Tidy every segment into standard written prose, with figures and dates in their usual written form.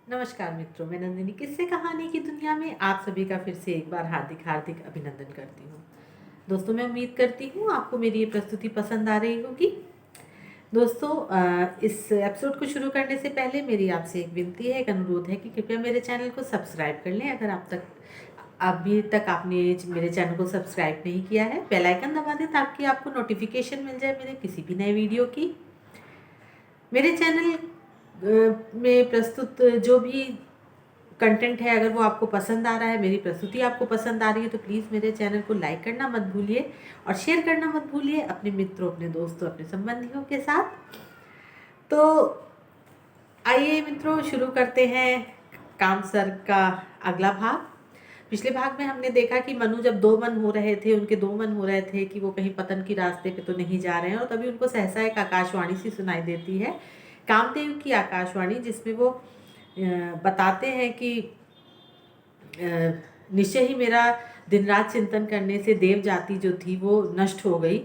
नमस्कार मित्रों, मैं नंदिनी किस्से कहानी की दुनिया में आप सभी का फिर से एक बार हार्दिक हार्दिक अभिनंदन करती हूँ। दोस्तों, मैं उम्मीद करती हूँ आपको मेरी ये प्रस्तुति पसंद आ रही होगी। दोस्तों, इस एपिसोड को शुरू करने से पहले मेरी आपसे एक विनती है, एक अनुरोध है कि कृपया मेरे चैनल को सब्सक्राइब कर लें। अगर अभी तक आपने मेरे चैनल को सब्सक्राइब नहीं किया है, बेल आइकन दबा दें ताकि आपको नोटिफिकेशन मिल जाए मेरे किसी भी नए वीडियो की। मेरे चैनल में प्रस्तुत जो भी कंटेंट है, अगर वो आपको पसंद आ रहा है, मेरी प्रस्तुति आपको पसंद आ रही है, तो प्लीज़ मेरे चैनल को लाइक करना मत भूलिए और शेयर करना मत भूलिए अपने मित्रों, अपने दोस्तों, अपने संबंधियों के साथ। तो आइए मित्रों, शुरू करते हैं काम सर का अगला भाग। पिछले भाग में हमने देखा कि मनु जब दो मन हो रहे थे, उनके दो मन हो रहे थे कि वो कहीं पतन की रास्ते पे तो नहीं जा रहे हैं, और तभी उनको सहसा एक आकाशवाणी सी सुनाई देती है, कामदेव की आकाशवाणी, जिसमें वो बताते हैं कि निश्चय ही मेरा दिन रात चिंतन करने से देव जाति जो थी वो नष्ट हो गई,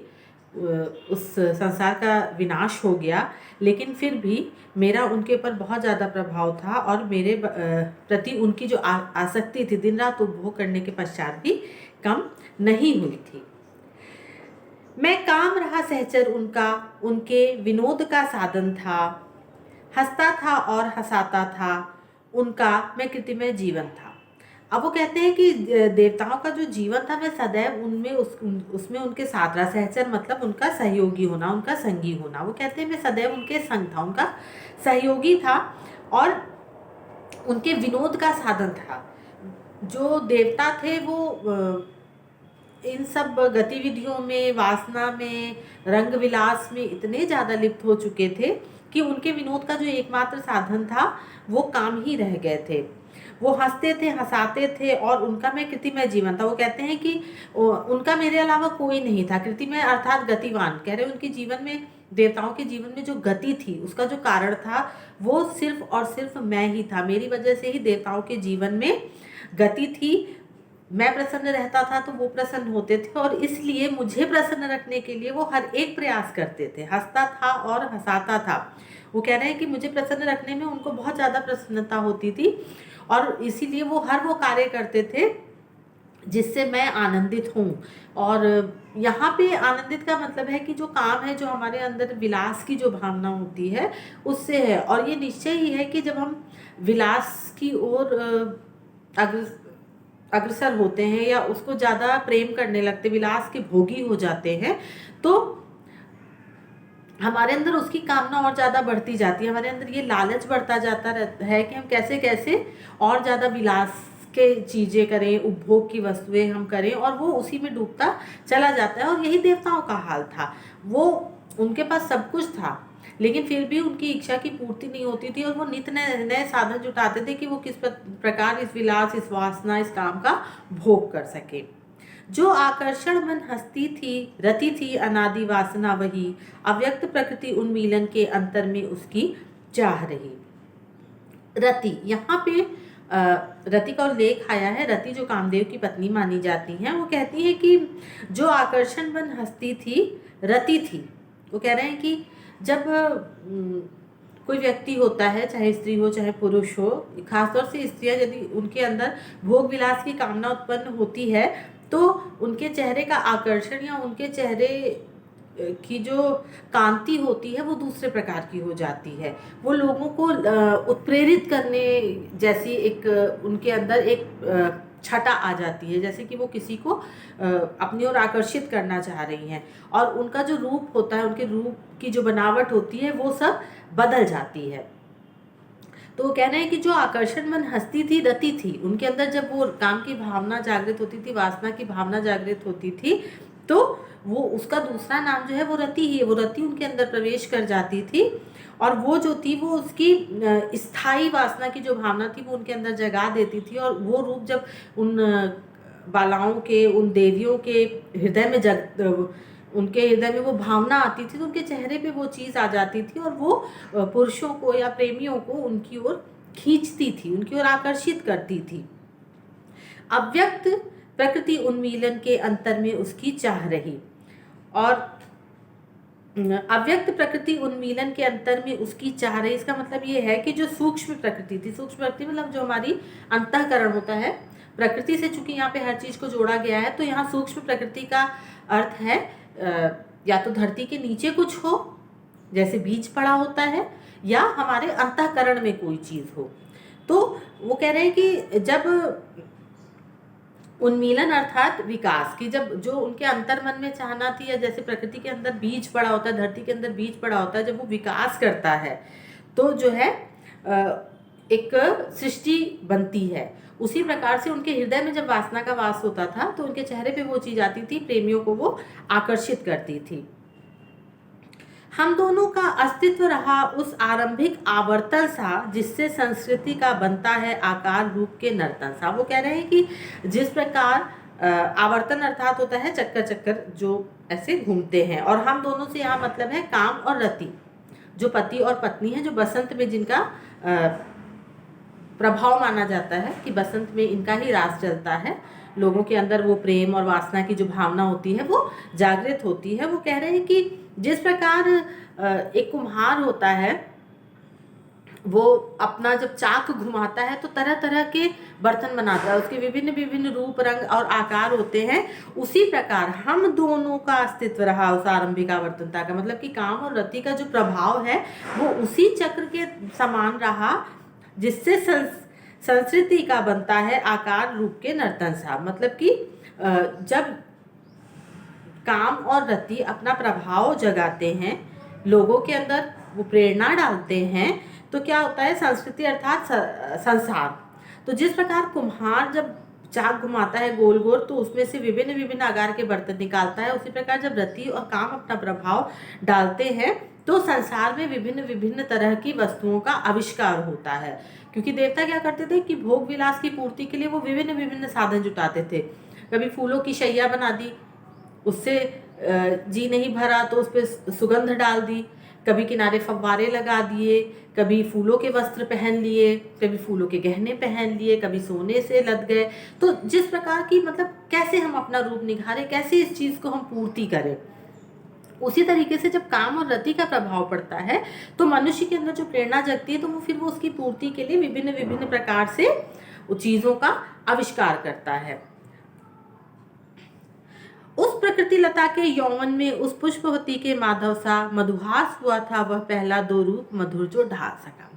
उस संसार का विनाश हो गया, लेकिन फिर भी मेरा उनके ऊपर बहुत ज़्यादा प्रभाव था और मेरे प्रति उनकी जो आसक्ति थी दिन रात उपभोग करने के पश्चात भी कम नहीं हुई थी। मैं काम रहा सहचर उनका, उनके विनोद का साधन था, हंसता था और हंसाता था, उनका मैं कृतिमय जीवन था। अब वो कहते हैं कि देवताओं का जो जीवन था, मैं सदैव उनमें उसमें उनके साथ रहा। सहचर मतलब उनका सहयोगी होना, उनका संगी होना। वो कहते हैं मैं सदैव उनके संग था, उनका सहयोगी था और उनके विनोद का साधन था। जो देवता थे वो इन सब गतिविधियों में, वासना में, रंग विलास में इतने ज़्यादा लिप्त हो चुके थे कि उनके विनोद का जो एकमात्र साधन था वो काम ही रह गए थे। वो हंसते थे, हंसाते थे और उनका मैं कृतिमय जीवन था। वो कहते हैं कि उनका मेरे अलावा कोई नहीं था। कृतिमय अर्थात गतिवान, कह रहे उनके जीवन में, देवताओं के जीवन में जो गति थी, उसका जो कारण था वो सिर्फ और सिर्फ मैं ही था। मेरी वजह से ही देवताओं के जीवन में गति थी। मैं प्रसन्न रहता था तो वो प्रसन्न होते थे, और इसलिए मुझे प्रसन्न रखने के लिए वो हर एक प्रयास करते थे, हंसता था और हंसाता था। वो कह रहे हैं कि मुझे प्रसन्न रखने में उनको बहुत ज़्यादा प्रसन्नता होती थी और इसीलिए वो हर वो कार्य करते थे जिससे मैं आनंदित हूँ। और यहाँ पे आनंदित का मतलब है कि जो काम है, जो हमारे अंदर विलास की जो भावना होती है, उससे है। और ये निश्चय ही है कि जब हम विलास की ओर अग्रसर होते हैं या उसको ज़्यादा प्रेम करने लगते, विलास के भोगी हो जाते हैं, तो हमारे अंदर उसकी कामना और ज़्यादा बढ़ती जाती है। हमारे अंदर ये लालच बढ़ता जाता रहता है कि हम कैसे कैसे और ज़्यादा विलास के चीज़ें करें, उपभोग की वस्तुएं हम करें, और वो उसी में डूबता चला जाता है। और यही देवताओं का हाल था। वो, उनके पास सब कुछ था लेकिन फिर भी उनकी इच्छा की पूर्ति नहीं होती थी, और वो नित नए नए साधन जुटाते थे कि वो किस प्रकार इस विलास, इस वासना, इस काम का भोग कर सके। जो आकर्षण मन हंसती थी, रति थी अनादि वासना वही, अव्यक्त प्रकृति उन्मीलन के अंतर में उसकी चाह रही। रति, यहाँ पे रति का उल्लेख आया है। रति जो कामदेव की पत्नी मानी जाती हैं, वो कहती है कि जो आकर्षण बन हंसती थी, रति थी। वो कह रहे हैं कि जब कोई व्यक्ति होता है, चाहे स्त्री हो चाहे पुरुष हो, खासतौर से स्त्रियां, यदि उनके अंदर भोग विलास की कामना उत्पन्न होती है तो उनके चेहरे का आकर्षण या उनके चेहरे की जो कांति होती है वो दूसरे प्रकार की हो जाती है। वो लोगों को उत्प्रेरित करने जैसी एक उनके अंदर एक छटा आ जाती है, जैसे कि वो किसी को अपनी ओर आकर्षित करना चाह रही हैं, और उनका जो रूप होता है, उनके रूप की जो बनावट होती है वो सब बदल जाती है। तो वो कह रहे हैं कि जो आकर्षण मन हंसती थी, रति थी, उनके अंदर जब वो काम की भावना जागृत होती थी, वासना की भावना जागृत होती थी, तो वो, उसका दूसरा नाम जो है वो रति ही है। वो रति उनके अंदर प्रवेश कर जाती थी और वो जो थी वो उसकी स्थायी वासना की जो भावना थी वो उनके अंदर जगा देती थी। और वो रूप जब उन बालाओं के, उन देवियों के हृदय में उनके हृदय में वो भावना आती थी, तो उनके चेहरे पे वो चीज़ आ जाती थी और वो पुरुषों को या प्रेमियों को उनकी ओर खींचती थी, उनकी ओर आकर्षित करती थी। अव्यक्त प्रकृति उन्मीलन के अंतर में उसकी चाह रही। और अव्यक्त प्रकृति उन्मीलन के अंतर में उसकी चाह रही। इसका मतलब ये है कि जो सूक्ष्म प्रकृति थी, सूक्ष्म प्रकृति मतलब जो हमारी अंतःकरण होता है, प्रकृति से चूंकि यहाँ पे हर चीज को जोड़ा गया है, तो यहाँ सूक्ष्म प्रकृति का अर्थ है या तो धरती के नीचे कुछ हो, जैसे बीज पड़ा होता है, या हमारे अंतःकरण में कोई चीज हो। तो वो कह रहे हैं कि जब उन्मीलन अर्थात विकास की, जब जो उनके अंतर मन में चाहना थी, या जैसे प्रकृति के अंदर बीज पड़ा होता है, धरती के अंदर बीज पड़ा होता है, जब वो विकास करता है तो जो है एक सृष्टि बनती है। उसी प्रकार से उनके हृदय में जब वासना का वास होता था तो उनके चेहरे पे वो चीज आती थी, प्रेमियों को वो आकर्षित करती थी। हम दोनों का अस्तित्व रहा उस आरंभिक आवर्तन सा जिससे संस्कृति का बनता है आकार रूप के नर्तन सा। वो कह रहे हैं कि जिस प्रकार आवर्तन अर्थात होता है चक्कर चक्कर जो ऐसे घूमते हैं, और हम दोनों से यहाँ मतलब है काम और रति, जो पति और पत्नी है, जो बसंत में जिनका प्रभाव माना जाता है कि बसंत में इनका ही रास चलता है, लोगों के अंदर वो प्रेम और वासना की जो भावना होती है वो जागृत होती है। वो कह रहे हैं कि जिस प्रकार एक कुम्हार होता है, वो अपना जब चाक घुमाता है तो तरह तरह के बर्तन बनाता है, उसके विभिन्न विभिन्न रूप रंग और आकार होते हैं। उसी प्रकार हम दोनों का अस्तित्व रहा उस आरंभिक आवर्तनता का, मतलब कि काम और रति का जो प्रभाव है वो उसी चक्र के समान रहा जिससे संस्कृति का बनता है आकार रूप के नर्तन सा। मतलब कि जब काम और रति अपना प्रभाव जगाते हैं, लोगों के अंदर वो प्रेरणा डालते हैं, तो क्या होता है, संस्कृति अर्थात संसार। तो जिस प्रकार कुम्हार जब चाक घुमाता है गोल गोल तो उसमें से विभिन्न विभिन्न आकार के बर्तन निकालता है, उसी प्रकार जब रति और काम अपना प्रभाव डालते हैं तो संसार में विभिन्न विभिन्न तरह की वस्तुओं का आविष्कार होता है। क्योंकि देवता क्या करते थे कि भोग विलास की पूर्ति के लिए वो विभिन्न विभिन्न साधन जुटाते थे। कभी फूलों की शैया बना दी, उससे जी नहीं भरा तो उस पर सुगंध डाल दी, कभी किनारे फव्वारे लगा दिए, कभी फूलों के वस्त्र पहन लिए, कभी फूलों के गहने पहन लिए, कभी सोने से लद गए। तो जिस प्रकार की मतलब कैसे हम अपना रूप निखारें, कैसे इस चीज़ को हम पूर्ति करें, उसी तरीके से जब काम और रति का प्रभाव पड़ता है तो मनुष्य के अंदर जो प्रेरणा जगती है तो वो फिर वो उसकी पूर्ति के लिए विभिन्न विभिन्न प्रकार से चीज़ों का आविष्कार करता है। उस प्रकृति लता के यौवन में उस पुष्पवती के माधव सा मधुहास हुआ था वह पहला दो रूप मधुर जो ढाल सका।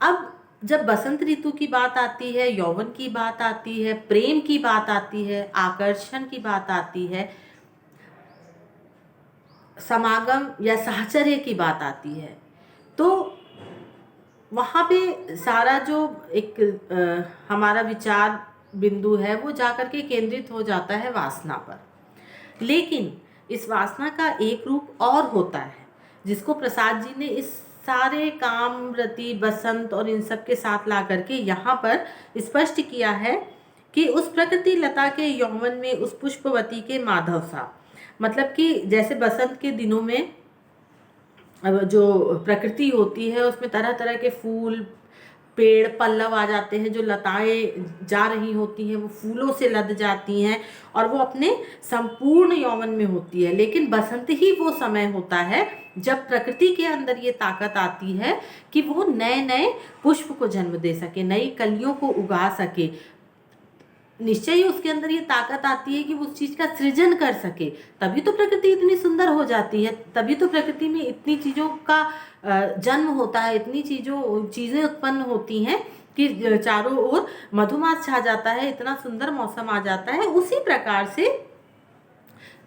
अब जब बसंत ऋतु की बात आती है, यौवन की बात आती है, प्रेम की बात आती है, आकर्षण की बात आती है, समागम या साहचर्य की बात आती है, तो वहाँ पे सारा जो एक हमारा विचार बिंदु है वो जाकर के केंद्रित हो जाता है वासना पर। लेकिन इस वासना का एक रूप और होता है जिसको प्रसाद जी ने इस सारे काम रति बसंत और इन सब के साथ ला करके यहाँ पर स्पष्ट किया है कि उस प्रकृति लता के यौवन में उस पुष्पवती के माधव सा। मतलब कि जैसे बसंत के दिनों में जो प्रकृति होती है उसमें तरह तरह के फूल पेड़ पल्लव आ जाते हैं, जो लताएं जा रही होती हैं वो फूलों से लद जाती हैं और वो अपने संपूर्ण यौवन में होती है। लेकिन बसंत ही वो समय होता है जब प्रकृति के अंदर ये ताकत आती है कि वो नए नए पुष्प को जन्म दे सके, नई कलियों को उगा सके। निश्चय ही उसके अंदर ये ताकत आती है कि वो उस चीज़ का सृजन कर सके, तभी तो प्रकृति इतनी सुंदर हो जाती है, तभी तो प्रकृति में इतनी चीज़ों का जन्म होता है, इतनी चीज़ें उत्पन्न होती हैं कि चारों ओर मधुमास छा जाता है, इतना सुंदर मौसम आ जाता है। उसी प्रकार से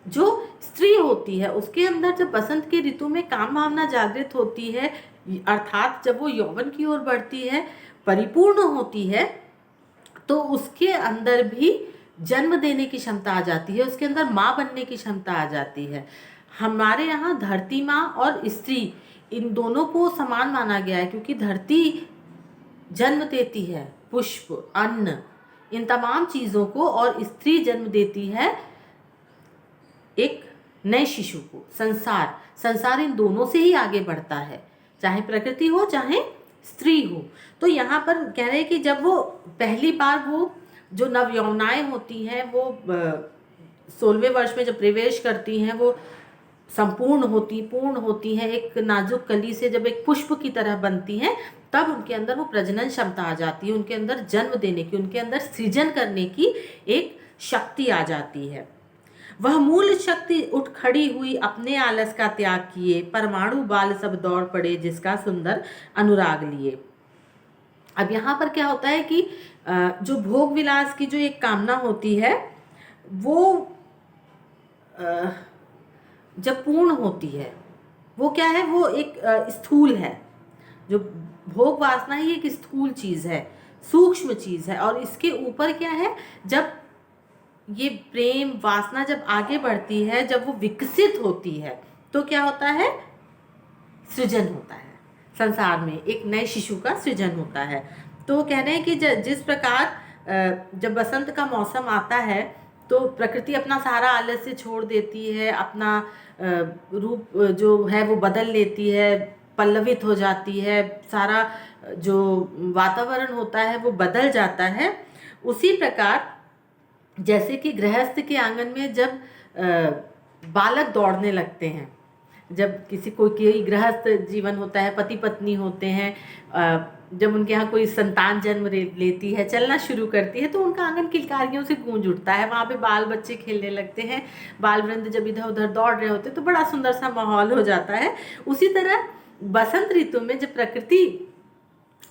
जो स्त्री होती है उसके अंदर जब बसंत की ऋतु में काम भावना जागृत होती है, अर्थात जब वो यौवन की ओर बढ़ती है, परिपूर्ण होती है, तो उसके अंदर भी जन्म देने की क्षमता आ जाती है, उसके अंदर माँ बनने की क्षमता आ जाती है। हमारे यहाँ धरती माँ और स्त्री इन दोनों को समान माना गया है, क्योंकि धरती जन्म देती है पुष्प अन्न इन तमाम चीज़ों को, और स्त्री जन्म देती है एक नए शिशु को। संसार इन दोनों से ही आगे बढ़ता है, चाहे प्रकृति हो चाहे स्त्री हो। तो यहाँ पर कह रहे हैं कि जब वो पहली बार वो जो नवयौवनाएं होती हैं वो 16वें वर्ष में जब प्रवेश करती हैं, वो पूर्ण होती हैं, एक नाजुक कली से जब एक पुष्प की तरह बनती हैं, तब उनके अंदर वो प्रजनन क्षमता आ जाती है, उनके अंदर जन्म देने की, उनके अंदर सृजन करने की एक शक्ति आ जाती है। वह मूल शक्ति उठ खड़ी हुई, अपने आलस का त्याग किए, परमाणु बाल सब दौड़ पड़े, जिसका सुंदर अनुराग लिए। अब यहाँ पर क्या होता है कि जो भोग विलास की जो एक कामना होती है, वो जब पूर्ण होती है, वो क्या है, वो एक स्थूल है। जो भोग वासना ही एक स्थूल चीज़ है, सूक्ष्म चीज़ है, और इसके ऊपर क्या है, जब ये प्रेम वासना जब आगे बढ़ती है, जब वो विकसित होती है, तो क्या होता है, सृजन होता है, संसार में एक नए शिशु का सृजन होता है। तो कह रहे हैं कि जिस प्रकार जब बसंत का मौसम आता है, तो प्रकृति अपना सारा आलस्य छोड़ देती है, अपना रूप जो है वो बदल लेती है, पल्लवित हो जाती है, सारा जो वातावरण होता है वो बदल जाता है। उसी प्रकार जैसे कि गृहस्थ के आंगन में जब बालक दौड़ने लगते हैं, जब कोई गृहस्थ जीवन होता है, पति पत्नी होते हैं, जब उनके यहाँ कोई संतान जन्म लेती है, चलना शुरू करती है, तो उनका आंगन किलकारियों से गूंज उठता है, वहाँ पे बाल बच्चे खेलने लगते हैं, बाल वृंद जब इधर उधर दौड़ रहे होते हैं, तो बड़ा सुंदर सा माहौल हो जाता है। उसी तरह बसंत ऋतु में जब प्रकृति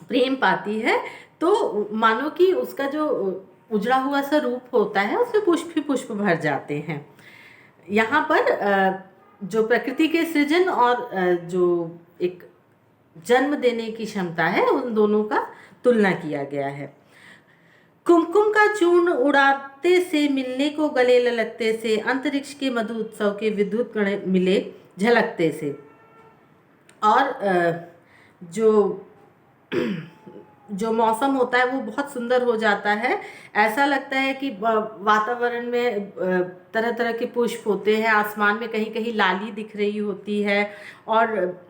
प्रेम पाती है, तो मानो कि उसका जो उजड़ा हुआ सा रूप होता है, उसमें पुष्प ही पुष्प भर जाते हैं। यहाँ पर जो प्रकृति के सृजन और जो एक जन्म देने की क्षमता है, उन दोनों का तुलना किया गया है। कुमकुम का चूर्ण उड़ाते से, मिलने को गले ललकते से, अंतरिक्ष के मधु उत्सव के विद्युत कण मिले झलकते से। और जो मौसम होता है वो बहुत सुंदर हो जाता है। ऐसा लगता है कि वातावरण में तरह तरह के पुष्प होते हैं, आसमान में कहीं कहीं लाली दिख रही होती है, और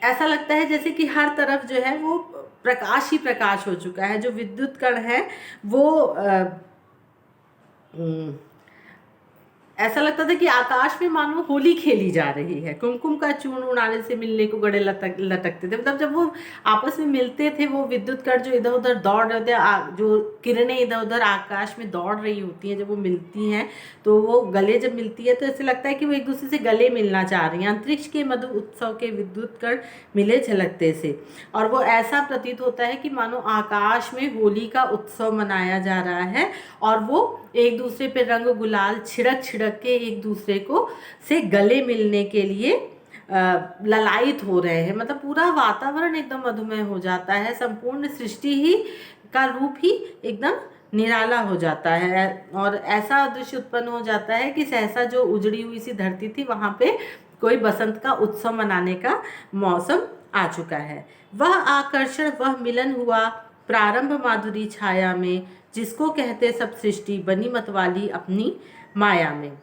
ऐसा लगता है जैसे कि हर तरफ जो है वो प्रकाश ही प्रकाश हो चुका है। जो विद्युत कण है वो ऐसा लगता था कि आकाश में मानो होली खेली जा रही है। कुमकुम का चूर्ण उड़ाने से मिलने को गड़े लटकते थे, मतलब जब वो आपस में मिलते थे, वो विद्युत कण जो इधर उधर दौड़ रहे थे, जो किरणें इधर उधर आकाश में दौड़ रही होती हैं, जब वो मिलती हैं, तो वो गले जब मिलती है तो ऐसे लगता है कि वो एक दूसरे से गले मिलना चाह रही हैं। अंतरिक्ष के मधु उत्सव के विद्युत कण मिले झलकते से, और वो ऐसा प्रतीत होता है कि मानो आकाश में होली का उत्सव मनाया जा रहा है, और वो एक दूसरे पे रंग गुलाल छिड़क छिड़क के एक दूसरे को से गले मिलने के लिए ललायित हो रहे हैं। मतलब पूरा वातावरण एकदम मधुमय हो जाता है, संपूर्ण सृष्टि ही का रूप ही एकदम निराला हो जाता है, और ऐसा दृश्य उत्पन्न हो जाता है कि सहसा जो उजड़ी हुई सी धरती थी, वहाँ पे कोई बसंत का उत्सव मनाने का मौसम आ चुका है। वह आकर्षण, वह मिलन हुआ प्रारंभ माधुरी छाया में, जिसको कहते सब सृष्टि बनी मतवाली अपनी माया में।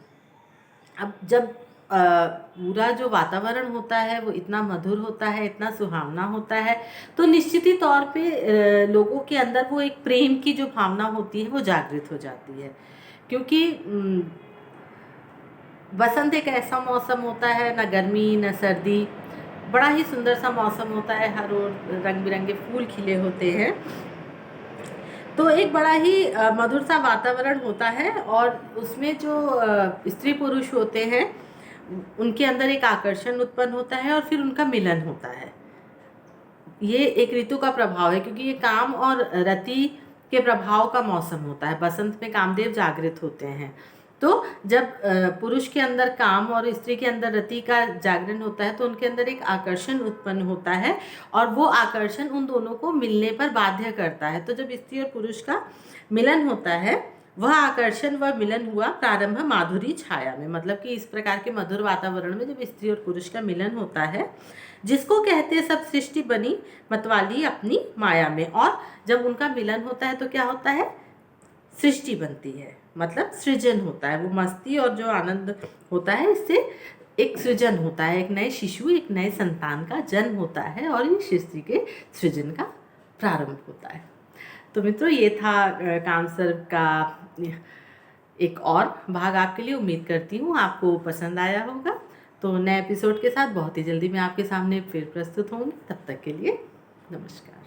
अब जब पूरा जो वातावरण होता है वो इतना मधुर होता है, इतना सुहावना होता है, तो निश्चित ही तौर पे लोगों के अंदर वो एक प्रेम की जो भावना होती है वो जागृत हो जाती है। क्योंकि बसंत एक ऐसा मौसम होता है, न गर्मी न सर्दी, बड़ा ही सुंदर सा मौसम होता है, हर ओर रंग बिरंगे फूल खिले होते हैं, तो एक बड़ा ही मधुर सा वातावरण होता है, और उसमें जो स्त्री पुरुष होते हैं उनके अंदर एक आकर्षण उत्पन्न होता है, और फिर उनका मिलन होता है। ये एक ऋतु का प्रभाव है, क्योंकि ये काम और रति के प्रभाव का मौसम होता है। बसंत में कामदेव जागृत होते हैं, तो जब पुरुष के अंदर काम और स्त्री के अंदर रति का जागरण होता है, तो उनके अंदर एक आकर्षण उत्पन्न होता है, और वो आकर्षण उन दोनों को मिलने पर बाध्य करता है। तो जब स्त्री और पुरुष का मिलन होता है, वह आकर्षण, वह मिलन हुआ प्रारंभ माधुरी छाया में, मतलब कि इस प्रकार के मधुर वातावरण में जब स्त्री और पुरुष का मिलन होता है, जिसको कहते सब सृष्टि बनी मतवाली अपनी माया में। और जब उनका मिलन होता है तो क्या होता है, सृष्टि बनती है, मतलब सृजन होता है। वो मस्ती और जो आनंद होता है, इससे एक सृजन होता है, एक नए शिशु, एक नए संतान का जन्म होता है, और ये सृष्टि के सृजन का प्रारंभ होता है। तो मित्रों, ये था कामसर्प का एक और भाग आपके लिए। उम्मीद करती हूँ आपको पसंद आया होगा। तो नए एपिसोड के साथ बहुत ही जल्दी मैं आपके सामने फिर प्रस्तुत होंगी। तब तक के लिए नमस्कार।